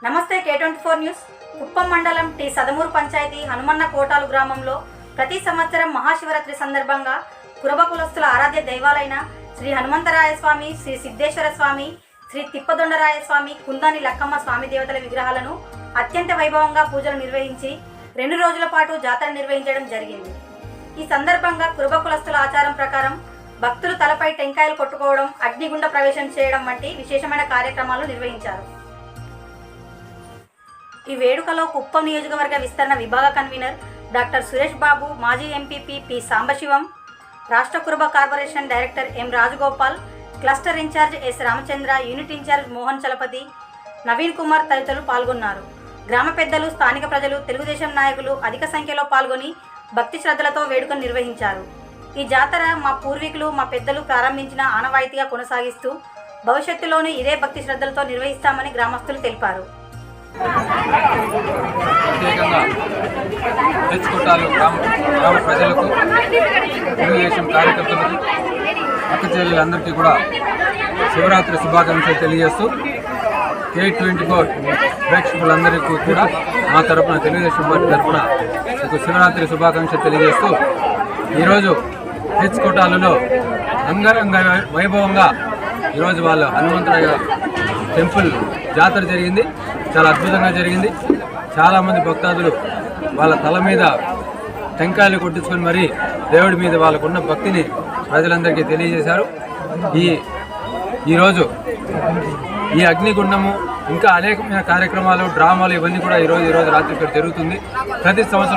నమస్తే K24 news. Kuppam మండలం T సదమూరు panchayat Hanumanna కోటాలు గ్రామంలో ప్రతి సంవత్సరం మహాశివరాత్రి సందర్భంగా కురబ కులస్తుల ఆరాధ్య దైవాలైన శ్రీ హనుమంతరాయ స్వామి, శ్రీ సిద్ధేశ్వర స్వామి, శ్రీ తిప్పదొండరాయ స్వామి, కుందాని లక్కమ్మ స్వామి దేవతల విగ్రహాలను అత్యంత వైభవంగా పూజలు నిర్వహించి 2 రోజుల పాటు జాతర నిర్వహించడం జరిగింది. ఈ సందర్భంగా కురబ కులస్తుల ఆచారం ప్రకారం భక్తులు తలపై టెంకాయలు కొట్టుకోవడం, అగ్నిగుండ ప్రవేశం చేయడం వంటి విశేషమైన కార్యక్రమాలు నిర్వహించారు. ఈ వేడుకలో కుప్పం నియోజకవర్గ విస్తరణ విభాగ కన్వీనర్ డాక్టర్ సురేష్ బాబు, మాజీ ఎంపీపీ పి సాంబశివం, రాష్ట్ర Kuruba corporation director M Rajagopal, cluster incharge S Ramachandra, unit incharge Mohan Chalapathi, Naveen Kumar తదితరులు పాల్గొన్నారు. గ్రామ పెద్దలు, స్థానిక ప్రజలు, తెలుగుదేశం నాయకులు అధిక సంఖ్యలో పాల్గొని భక్తి శ్రద్ధలతో వేడుకను నిర్వహించారు. ఈ జాతర మా పూర్వీకులు, మా పెద్దలు ప్రారంభించిన ఆనవాయితీగా కొనసాగిస్తూ భవిష్యత్తులోనూ ఇదే భక్తి శ్రద్ధలతో నిర్వహిస్తామని గ్రామస్తులు తెలిపారు. ప్రత్యేకంగా తెచ్చుకోటాలు గ్రామ ప్రజలకు, తెలుగుదేశం కార్యకర్తలకు, అక్క చెల్లెలందరికీ కూడా శివరాత్రి శుభాకాంక్షలు తెలియజేస్తూ K24 ప్రేక్షకులందరికీ కూడా మా తరఫున, తెలుగుదేశం పార్టీ తరఫున మీకు శివరాత్రి శుభాకాంక్షలు తెలియజేస్తూ ఈరోజు తెచ్చుకోటాలలో అంగరంగ వైభవంగా ఈరోజు వాళ్ళ హనుమంతరాయ టెంపుల్ జాతర జరిగింది. చాలా అద్భుతంగా జరిగింది. చాలామంది భక్తాదులు వాళ్ళ తల మీద టెంకాయలు కొట్టించుకొని మరీ దేవుడి మీద వాళ్ళకున్న భక్తిని ప్రజలందరికీ తెలియజేశారు. ఈరోజు ఈ అగ్నిగుండము, ఇంకా అనేకమైన కార్యక్రమాలు, డ్రామాలు ఇవన్నీ కూడా ఈరోజు రాత్రి ఇక్కడ జరుగుతుంది. ప్రతి సంవత్సరం